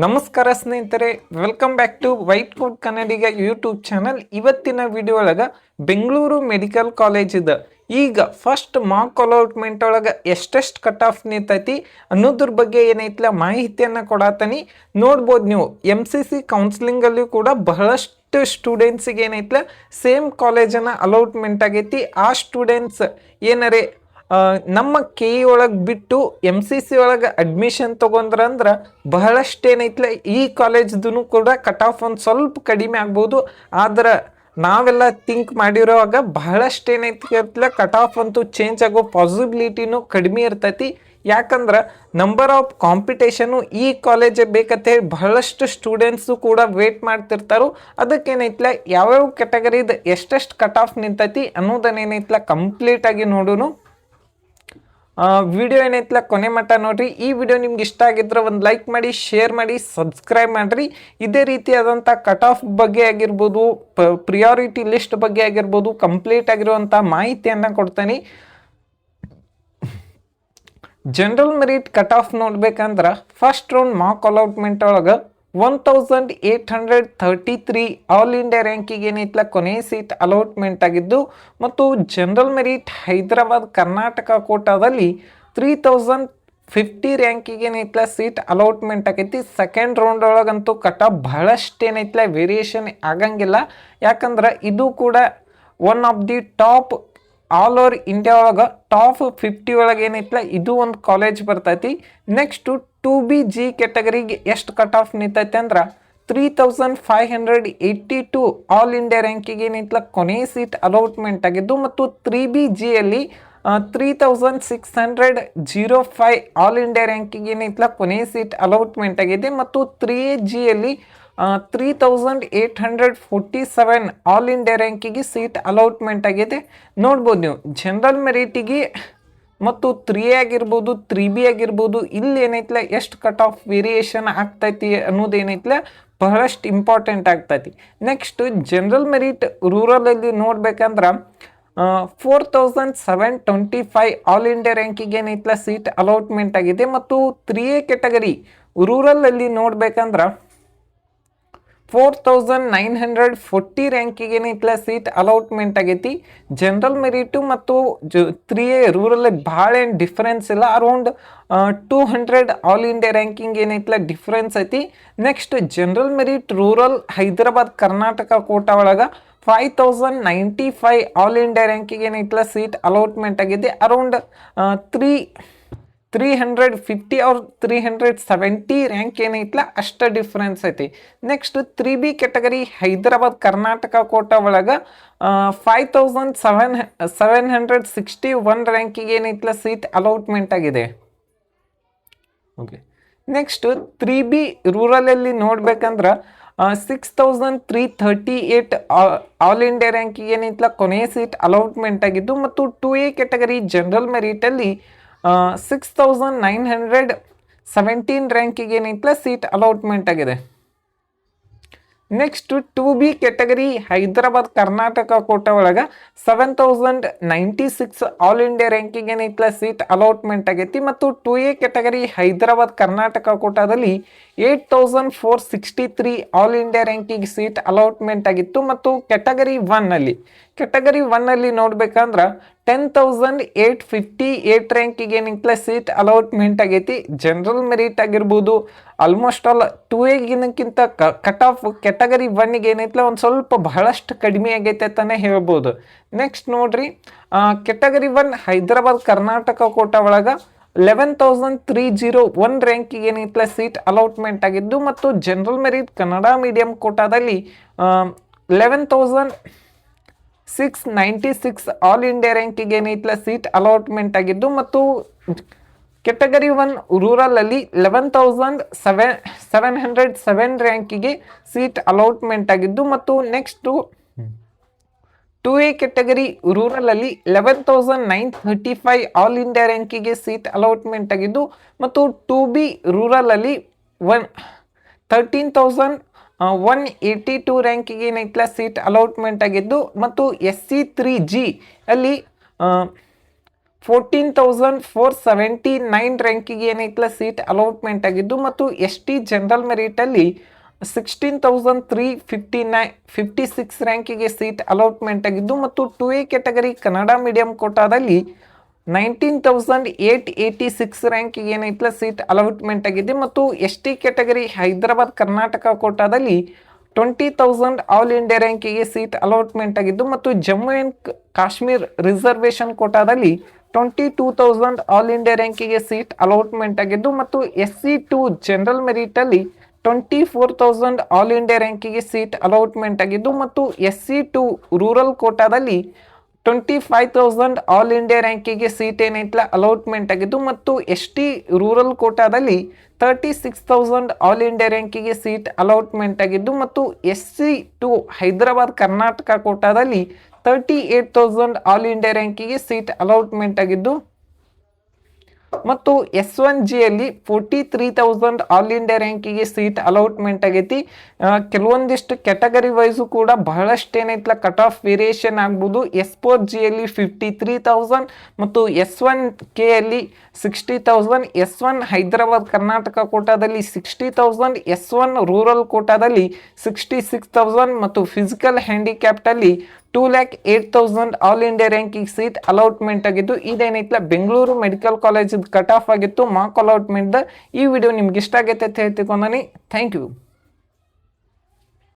ನಮಸ್ಕಾರ ಸ್ನೇಹಿತರೆ, welcome back to white coat Kannadiga YouTube channel. ಇವತ್ತಿನ ವಿಡಿಯೋ ಒಳಗೆ ಬೆಂಗಳೂರು ಮೆಡಿಕಲ್ ಕಾಲೇಜ್ ಇದೆ. ಈಗ ಫಸ್ಟ್ ಮಾಕ್ ಅಲಾಟ್ಮೆಂಟ್ ಒಳಗೆ ಎಷ್ಟೆಷ್ಟು ಕಟ್ ಆಫ್ ನಿಂತೈತಿ ಅನ್ನೋದ್ರ ಬಗ್ಗೆ ಏನೈತಿಲ್ಲ ಮಾಹಿತಿಯನ್ನು ಕೊಡಾತನಿ. ನೋಡ್ಬೋದು ನೀವು MCC ಕೌನ್ಸಿಲಿಂಗಲ್ಲಿ ಕೂಡ ಬಹಳಷ್ಟು ಸ್ಟೂಡೆಂಟ್ಸಿಗೆ ಏನೈತಿಲ್ಲ ಸೇಮ್ ಕಾಲೇಜನ್ನು ಅಲಾಟ್ಮೆಂಟ್ ಆಗೈತಿ. ಆ ಸ್ಟೂಡೆಂಟ್ಸ್ ಏನರೇ ನಮ್ಮ ಕೆ ಇ ಒಳಗೆ ಬಿಟ್ಟು MCC ಒಳಗೆ ಅಡ್ಮಿಷನ್ ತೊಗೊಂಡ್ರಂದ್ರೆ ಬಹಳಷ್ಟು ಏನೈತಿಲ್ಲ ಈ ಕಾಲೇಜ್ದು ಕೂಡ ಕಟ್ ಆಫ್ ಒಂದು ಸ್ವಲ್ಪ ಕಡಿಮೆ ಆಗ್ಬೋದು. ಆದ್ರೆ ನಾವೆಲ್ಲ ಥಿಂಕ್ ಮಾಡಿರೋವಾಗ ಬಹಳಷ್ಟು ಏನೈತಿಲ್ಲ ಕಟ್ ಆಫ್ ಅಂತೂ ಚೇಂಜ್ ಆಗೋ ಪಾಸಿಬಿಲಿಟಿನೂ ಕಡಿಮೆ ಇರ್ತೈತಿ. ಯಾಕಂದ್ರೆ ನಂಬರ್ ಆಫ್ ಕಾಂಪಿಟೇಷನು ಈ ಕಾಲೇಜೇ ಬೇಕಂತ ಹೇಳಿ ಬಹಳಷ್ಟು ಸ್ಟೂಡೆಂಟ್ಸು ಕೂಡ ವೇಟ್ ಮಾಡ್ತಿರ್ತಾರೋ. ಅದಕ್ಕೇನೈತಿಲ್ಲ ಯಾವ್ಯಾವ ಕ್ಯಾಟಗರಿದು ಎಷ್ಟೆಷ್ಟು ಕಟ್ ಆಫ್ ನಿಂತೈತಿ ಅನ್ನೋದನ್ನೇನೈತಿಲ್ಲ ಕಂಪ್ಲೀಟಾಗಿ ನೋಡೋನು. ವಿಡಿಯೋ ಏನೈತಿಲ್ಲ ಕೊನೆ ಮಟ್ಟ ನೋಡ್ರಿ. ಈ ವಿಡಿಯೋ ನಿಮ್ಗೆ ಇಷ್ಟ ಆಗಿದ್ರೆ ಒಂದು ಲೈಕ್ ಮಾಡಿ, ಶೇರ್ ಮಾಡಿ, ಸಬ್ಸ್ಕ್ರೈಬ್ ಮಾಡಿರಿ. ಇದೇ ರೀತಿಯಾದಂಥ ಕಟ್ ಆಫ್ ಬಗ್ಗೆ ಆಗಿರ್ಬೋದು, ಪ್ರಿಯಾರಿಟಿ ಲಿಸ್ಟ್ ಬಗ್ಗೆ ಆಗಿರ್ಬೋದು ಕಂಪ್ಲೀಟ್ ಆಗಿರುವಂಥ ಮಾಹಿತಿಯನ್ನು ಕೊಡ್ತೀನಿ. ಜನರಲ್ ಮೆರಿಟ್ ಕಟ್ ಆಫ್ ನೋಡ್ಬೇಕಂದ್ರೆ ಫಸ್ಟ್ ರೌಂಡ್ ಮಾಕ್ ಅಲಾಟ್ಮೆಂಟ್ ಒಳಗೆ 1833 ಆಲ್ ಇಂಡಿಯಾ ರ್ಯಾಂಕಿಗೆ ಏನೈತಿಲ್ಲ ಕೊನೆ ಸೀಟ್ ಅಲಾಟ್ಮೆಂಟ್ ಆಗಿದ್ದು, ಮತ್ತು ಜನರಲ್ ಮೆರಿಟ್ ಹೈದರಾಬಾದ್ ಕರ್ನಾಟಕ ಕೋಟಾದಲ್ಲಿ 3050 ರ್ಯಾಂಕಿಗೆ ಏನೈತಿಲ್ಲ ಸೀಟ್ ಅಲಾಟ್ಮೆಂಟ್ ಆಗೈತಿ. ಸೆಕೆಂಡ್ ರೌಂಡ್ ಒಳಗಂತೂ ಕಟ್ ಆಫ್ ಬಹಳಷ್ಟು ಏನೈತಿಲ್ಲ ವೇರಿಯೇಷನ್ ಆಗಂಗಿಲ್ಲ. ಯಾಕಂದ್ರೆ ಇದು ಕೂಡ one of the top all over India ಒಳಗೆ ಟಾಪ್ 50 ಒಳಗೆ ಏನೈತಿಲ್ಲ ಇದು ಒಂದು ಕಾಲೇಜ್ ಬರ್ತೈತಿ. ನೆಕ್ಸ್ಟು 2BG ಕ್ಯಾಟಗರಿಗೆ ಎಷ್ಟು ಕಟ್ ಆಫ್ ನಿಂತೈತೆ ಅಂದ್ರೆ 3582 ಆಲ್ ಇಂಡಿಯಾ ರ್ಯಾಂಕಿಗೆ ಏನೈತಿಲ್ಲ ಕೊನೆ ಸೀಟ್ ಅಲಾಟ್ಮೆಂಟ್ ಆಗಿದ್ದು, ಮತ್ತು 3BGಯಲ್ಲಿ 3605 ಆಲ್ ಇಂಡಿಯಾ ರ್ಯಾಂಕಿಗೆ ಏನೈತಿಲ್ಲ ಕೊನೆ ಸೀಟ್ ಅಲಾಟ್ಮೆಂಟ್ ಆಗಿದೆ, ಮತ್ತು 3AGಯಲ್ಲಿ 3847 ಆಲ್ ಇಂಡಿಯಾ ರ್ಯಾಂಕಿಗೆ ಸೀಟ್ ಅಲಾಟ್ಮೆಂಟ್ ಆಗಿದೆ. ನೋಡ್ಬೋದು ನೀವು ಜನರಲ್ ಮೆರಿಟಿಗೆ ಮತ್ತು 3A ಆಗಿರ್ಬೋದು 3B ಆಗಿರ್ಬೋದು ಇಲ್ಲಿ ಏನೈತಿಲ್ಲ ಎಷ್ಟು ಕಟ್ ಆಫ್ ವೇರಿಯೇಷನ್ ಆಗ್ತೈತಿ ಅನ್ನೋದು ಏನೈತಿಲ್ಲ ಬಹಳಷ್ಟು ಇಂಪಾರ್ಟೆಂಟ್ ಆಗ್ತೈತಿ. ನೆಕ್ಸ್ಟ್ ಜನರಲ್ ಮೆರಿಟ್ ರೂರಲಲ್ಲಿ ನೋಡ್ಬೇಕಂದ್ರೆ 4725 ಆಲ್ ಇಂಡಿಯಾ ರ್ಯಾಂಕಿಗೆ ಏನೈತಿಲ್ಲ ಸೀಟ್ ಅಲಾಟ್ಮೆಂಟ್ ಆಗಿದೆ, ಮತ್ತು 3A ಕ್ಯಾಟಗರಿ ರೂರಲಲ್ಲಿ ನೋಡ್ಬೇಕಂದ್ರೆ 4940 ರ್ಯಾಂಕಿಗೆ ಏನೈತಿಲ್ಲ ಸೀಟ್ ಅಲಾಟ್ಮೆಂಟ್ ಆಗೈತಿ. ಜನರಲ್ ಮೆರಿಟು ಮತ್ತು 3A ರೂರಲ್ ಭಾಳ ಏನು ಡಿಫ್ರೆನ್ಸ್ ಇಲ್ಲ, ಅರೌಂಡ್ 200 ಆಲ್ ಇಂಡಿಯಾ ರ್ಯಾಂಕಿಂಗ್ ಏನೈತಿಲ್ಲ ಡಿಫ್ರೆನ್ಸ್ ಐತಿ. Next general merit rural Hyderabad Karnataka quota ಒಳಗೆ 5095 ಆಲ್ ಇಂಡಿಯಾ ರ್ಯಾಂಕಿಗೆ ಏನೈತಿಲ್ಲ ಸೀಟ್ ಅಲಾಟ್ಮೆಂಟ್ ಆಗಿದೆ. ಅರೌಂಡ್ 350 or 370 ರ್ಯಾಂಕ್ ಏನೈತಿಲ್ಲ ಅಷ್ಟ ಡಿಫ್ರೆನ್ಸ್ ಐತಿ. Next 3B category Hyderabad Karnataka quota ಒಳಗೆ 5761 ರ್ಯಾಂಕಿಗೆ ಏನೈತಿಲ್ಲ ಸೀಟ್ ಅಲಾಟ್ಮೆಂಟ್ ಆಗಿದೆ. ಓಕೆ, ನೆಕ್ಸ್ಟ್ 3B ರೂರಲಲ್ಲಿ ನೋಡ್ಬೇಕಂದ್ರೆ 6338 ಆಲ್ ಇಂಡಿಯಾ ರ್ಯಾಂಕಿಗೆ ಏನೈತಿಲ್ಲ ಕೊನೆಯ ಸೀಟ್ ಅಲಾಟ್ಮೆಂಟ್ ಆಗಿದ್ದು, ಮತ್ತು 2A ಕ್ಯಾಟಗರಿ ಜನರಲ್ ಮೆರಿಟಲ್ಲಿ 6917 ರ್ಯಾಂಕಿಗೆ ಏನೈತಿಲ್ಲ ಸೀಟ್ ಅಲಾಟ್ಮೆಂಟ್ ಆಗಿದೆ. Next 2B category Hyderabad Karnataka quota ಒಳಗೆ 7096 ಆಲ್ ಇಂಡಿಯಾ ರ್ಯಾಂಕಿಗೆ ಏನೈತಿಲ್ಲ ಸೀಟ್ ಅಲಾಟ್ಮೆಂಟ್ ಆಗೈತಿ, ಮತ್ತು 2A ಕ್ಯಾಟಗರಿ ಹೈದರಾಬಾದ್ ಕರ್ನಾಟಕ ಕೋಟಾದಲ್ಲಿ 8463 ಆಲ್ ಇಂಡಿಯಾ ರ್ಯಾಂಕಿಗೆ ಸೀಟ್ ಅಲಾಟ್ಮೆಂಟ್ ಆಗಿತ್ತು, ಮತ್ತು ಕ್ಯಾಟಗರಿ 1 ನೋಡ್ಬೇಕಂದ್ರೆ 10858 ರ್ಯಾಂಕಿಗೆ ಏನೈತಿಲ್ಲ ಸೀಟ್ ಅಲಾಟ್ಮೆಂಟ್ ಆಗೈತಿ. ಜನರಲ್ ಮೆರಿಟ್ ಆಗಿರ್ಬೋದು ಆಲ್ಮೋಸ್ಟ್ ಆಲ್ 2Aಗಿನಕ್ಕಿಂತ ಕಟ್ ಆಫ್ ಕ್ಯಾಟಗರಿ 1ಗೆ ಏನೈತಿಲ್ಲ ಒಂದು ಸ್ವಲ್ಪ ಬಹಳಷ್ಟು ಕಡಿಮೆ ಆಗೈತೆ ಅಂತಾನೆ ಹೇಳ್ಬೋದು. ನೆಕ್ಸ್ಟ್ ನೋಡ್ರಿ, ಕ್ಯಾಟಗರಿ 1 ಹೈದರಾಬಾದ್ ಕರ್ನಾಟಕ ಕೋಟಾ ಒಳಗೆ 11301 ರ್ಯಾಂಕಿಗೆ ಏನೈತಿಲ್ಲ ಸೀಟ್ ಅಲಾಟ್ಮೆಂಟ್ ಆಗಿದ್ದು, ಮತ್ತು ಜನರಲ್ ಮೆರಿಟ್ ಕನ್ನಡ ಮೀಡಿಯಂ ಕೋಟಾದಲ್ಲಿ 11696 ಆಲ್ ಇಂಡಿಯಾ ರ್ಯಾಂಕಿಗೆ ಏನೈತಿಲ್ಲ ಸೀಟ್ ಅಲಾಟ್ಮೆಂಟ್ ಆಗಿದ್ದು, ಮತ್ತು ಕ್ಯಾಟಗರಿ 1 ರೂರಲಲ್ಲಿ 11707 ರ್ಯಾಂಕಿಗೆ ಸೀಟ್ ಅಲಾಟ್ಮೆಂಟ್ ಆಗಿದ್ದು, ಮತ್ತು ನೆಕ್ಸ್ಟು 2A ಕ್ಯಾಟಗರಿ ರೂರಲಲ್ಲಿ 11935 ಆಲ್ ಇಂಡಿಯಾ ರ್ಯಾಂಕಿಗೆ ಸೀಟ್ ಅಲಾಟ್ಮೆಂಟ್ ಆಗಿದ್ದು, ಮತ್ತು 2B ರೂರಲಲ್ಲಿ 13182 ರ್ಯಾಂಕಿಗೆ ಏನೈತಿಲ್ಲ ಸೀಟ್ ಅಲಾಟ್ಮೆಂಟ್ ಆಗಿದ್ದು, ಮತ್ತು SC3G ಅಲ್ಲಿ 14,479 ರ್ಯಾಂಕಿಗೆ ಏನೈತಲ್ಲ ಸೀಟ್ ಅಲಾಟ್ಮೆಂಟ್ ಆಗಿದ್ದು, ಮತ್ತು ST ಜನರಲ್ ಮೆರಿಟಲ್ಲಿ 16,356 ರ್ಯಾಂಕಿಗೆ ಸೀಟ್ ಅಲಾಟ್ಮೆಂಟ್ ಆಗಿದ್ದು, ಮತ್ತು 2A ಕ್ಯಾಟಗರಿ ಕನ್ನಡ ಮೀಡಿಯಂ ಕೋಟಾದಲ್ಲಿ 19,886 ರ್ಯಾಂಕಿಗೆ ಏನೈತಲ್ಲ ಸೀಟ್ ಅಲಾಟ್ಮೆಂಟ್ ಆಗಿದೆ, ಮತ್ತು ST ಕ್ಯಾಟಗರಿ ಹೈದರಾಬಾದ್ ಕರ್ನಾಟಕ ಕೋಟಾದಲ್ಲಿ 20,000 ಆಲ್ ಇಂಡಿಯಾ ರ್ಯಾಂಕಿಗೆ ಸೀಟ್ ಅಲಾಟ್ಮೆಂಟ್ ಆಗಿದ್ದು, ಮತ್ತು ಜಮ್ಮು ಆ್ಯಂಡ್ ಕಾಶ್ಮೀರ್ ರಿಸರ್ವೇಷನ್ ಕೋಟಾದಲ್ಲಿ 22,000 ಆಲ್ ಇಂಡಿಯಾ ರ್ಯಾಂಕಿಗೆ ಸೀಟ್ ಅಲಾಟ್ಮೆಂಟ್ ಆಗಿದ್ದು, ಮತ್ತು SC2 ಜನರಲ್ ಮೆರಿಟಲ್ಲಿ 24,000 ಆಲ್ ಇಂಡಿಯಾ ರ್ಯಾಂಕಿಗೆ ಸೀಟ್ ಅಲಾಟ್ಮೆಂಟ್ ಆಗಿದ್ದು, ಮತ್ತು SC2 ರೂರಲ್ ಕೋಟಾದಲ್ಲಿ 25,000 ಆಲ್ ಇಂಡಿಯಾ ರ್ಯಾಂಕಿಗೆ ಸೀಟ್ ಏನೈತಲ್ಲ ಅಲಾಟ್ಮೆಂಟ್ ಆಗಿದ್ದು, ಮತ್ತು ST ರೂರಲ್ ಕೋಟಾದಲ್ಲಿ 36,000 ಆಲ್ ಇಂಡಿಯಾ ರ್ಯಾಂಕಿಗೆ ಸೀಟ್ ಅಲಾಟ್ಮೆಂಟ್ ಆಗಿದ್ದು, ಮತ್ತು SC2 ಹೈದರಾಬಾದ್ ಕರ್ನಾಟಕ ಕೋಟಾದಲ್ಲಿ 38,000 ಆಲ್ ಇಂಡಿಯಾ ರ್ಯಾಂಕಿಗೆ ಸೀಟ್ ಅಲಾಟ್ಮೆಂಟ್ ಆಗಿದ್ದು, ಮತ್ತು S1Gಯಲ್ಲಿ 43,000 ಆಲ್ ಇಂಡಿಯಾ ರ್ಯಾಂಕಿಗೆ ಸೀಟ್ ಅಲಾಟ್ಮೆಂಟ್ ಆಗೈತಿ. ಕೆಲವೊಂದಿಷ್ಟು ಕ್ಯಾಟಗರಿ ವೈಸು ಕೂಡ ಬಹಳಷ್ಟು ಏನೈತಲ್ಲ ಕಟ್ ಆಫ್ ವೇರಿಯೇಷನ್ ಆಗ್ಬೋದು. S4Gಯಲ್ಲಿ 53,000 ಮತ್ತು S1Kಯಲ್ಲಿ 60,000, S1 ಹೈದರಾಬಾದ್ ಕರ್ನಾಟಕ ಕೋಟಾದಲ್ಲಿ 60,000, S1 ರೂರಲ್ ಕೋಟಾದಲ್ಲಿ 66,000 ಮತ್ತು ಫಿಸಿಕಲ್ ಹ್ಯಾಂಡಿಕ್ಯಾಪ್ಟಲ್ಲಿ 2,08,000 all India ranking seat allotment ಆಗಿದ್ದು, ಇದೇನೈತಲ್ಲ Bengaluru medical college cut off ಆಗಿತ್ತು ಮಾರ್ಕ್ ಅಲಾಟ್ಮೆಂಟ್. ಈ ವಿಡಿಯೋ ನಿಮ್ಗೆ ಇಷ್ಟ ಆಗೈತೆ ಅಂತ ಹೇಳ್ತಿಕೊಂಡನಿ. Thank you.